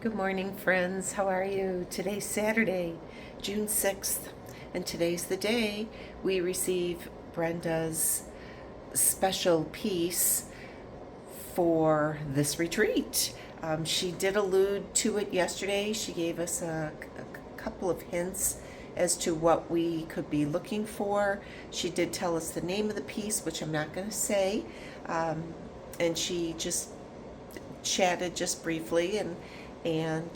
Good morning, friends. How are you? Today's Saturday, June 6th, and today's the day we receive Brenda's special piece for this retreat. She did allude to it yesterday. She gave us a couple of hints as to what we could be looking for. She did tell us the name of the piece, which I'm not going to say, and she just chatted just briefly and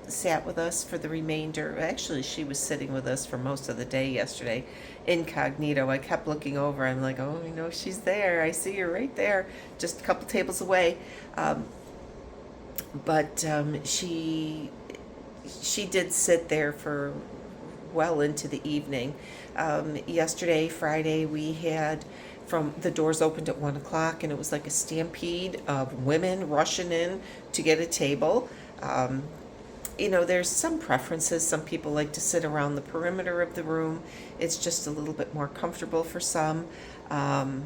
sat with us for the remainder. Actually, she was sitting with us for most of the day yesterday, incognito. I kept looking over. I'm like, oh, I know she's there. I see her right there, just a couple tables away. But she did sit there for well into the evening. Yesterday, Friday, we had from the doors opened at 1 o'clock, and it was like a stampede of women rushing in to get a table. There's some preferences. Some people like to sit around the perimeter of the room. It's just a little bit more comfortable for some. And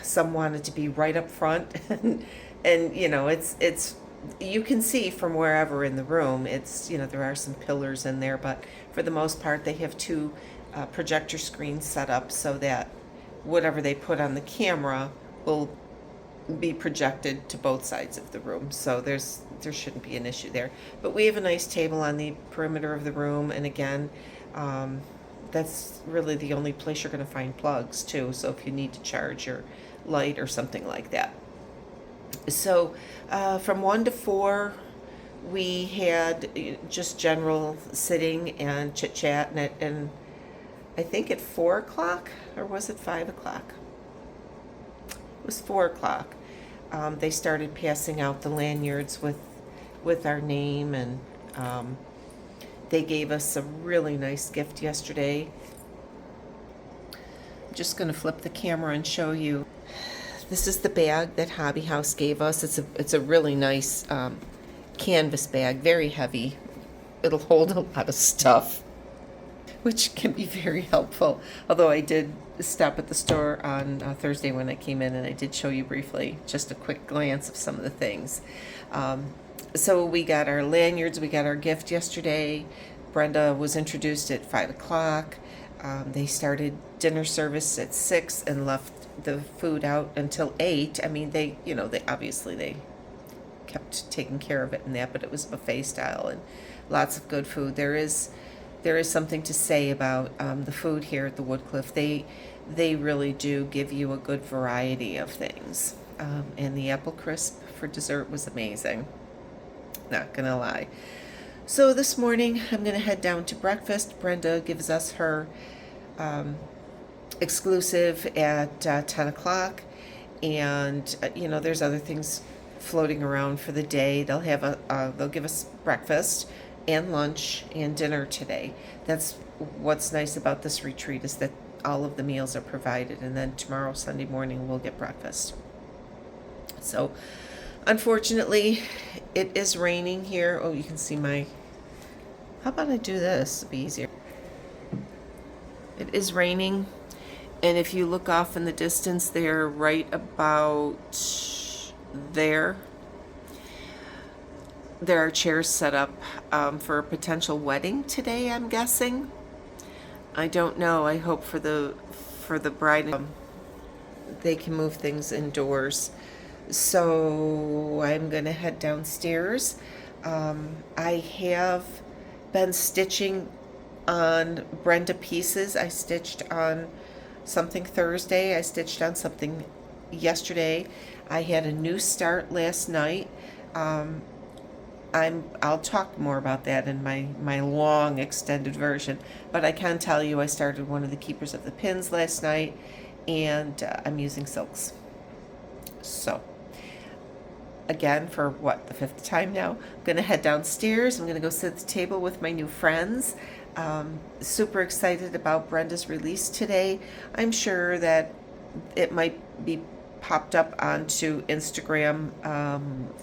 some wanted to be right up front. And it's you can see from wherever in the room. There are some pillars in there, but for the most part, they have two projector screens set up so that whatever they put on the camera will be projected to both sides of the room. So there shouldn't be an issue there. But we have a nice table on the perimeter of the room, and again, that's really the only place you're going to find plugs too. So if you need to charge your light or something like that. So from 1 to 4, we had just general sitting and chit chat, and I think at 4 o'clock, or was it 5 o'clock? It was 4 o'clock. They started passing out the lanyards with our name, and they gave us a really nice gift yesterday. I'm just going to flip the camera and show you. This is the bag that Hobby House gave us. It's a really nice canvas bag, very heavy. It'll hold a lot of stuff, which can be very helpful. Although I did stop at the store on Thursday when I came in, and I did show you briefly just a quick glance of some of the things. So we got our lanyards, we got our gift yesterday. Brenda was introduced at 5 o'clock. They started dinner service at 6 and left the food out until 8. I mean, they obviously they kept taking care of it and that, but it was buffet style and lots of good food. There is something to say about the food here at the Woodcliff. They really do give you a good variety of things. And the apple crisp for dessert was amazing. Not gonna lie. So this morning I'm gonna head down to breakfast. Brenda gives us her exclusive at 10 o'clock. And there's other things floating around for the day. They'll give us breakfast and lunch and dinner today. That's what's nice about this retreat, is that all of the meals are provided, and then tomorrow, Sunday morning, we'll get breakfast. So unfortunately, it is raining here. Oh, you can see how about I do this? It'll be easier. It is raining, and if you look off in the distance there, right about there are chairs set up for a potential wedding today, I'm guessing. I don't know. I hope for the bride they can move things indoors. So I'm going to head downstairs. I have been stitching on Brenda pieces. I stitched on something Thursday. I stitched on something yesterday. I had a new start last night. I'll talk more about that in my long extended version, but I can tell you I started one of the Keepers of the Pins last night, and I'm using silks. So again, for the 5th time now, I'm gonna head downstairs. I'm gonna go sit at the table with my new friends. Super excited about Brenda's release today. I'm sure that it might be popped up onto Instagram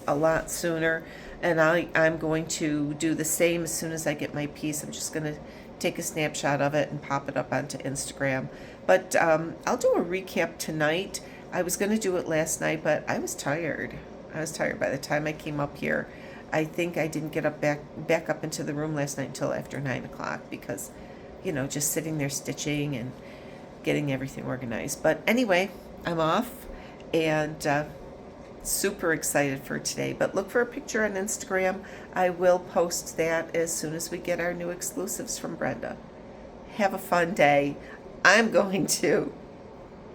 a lot sooner, and I'm going to do the same as soon as I get my piece. I'm just going to take a snapshot of it and pop it up onto Instagram. But I'll do a recap tonight. I was going to do it last night, but I was tired. I was tired by the time I came up here. I think I didn't get up back up into the room last night until after 9 o'clock because, just sitting there stitching and getting everything organized. But anyway, I'm off and super excited for today. But look for a picture on Instagram. I will post that as soon as we get our new exclusives from Brenda. Have a fun day. I'm going to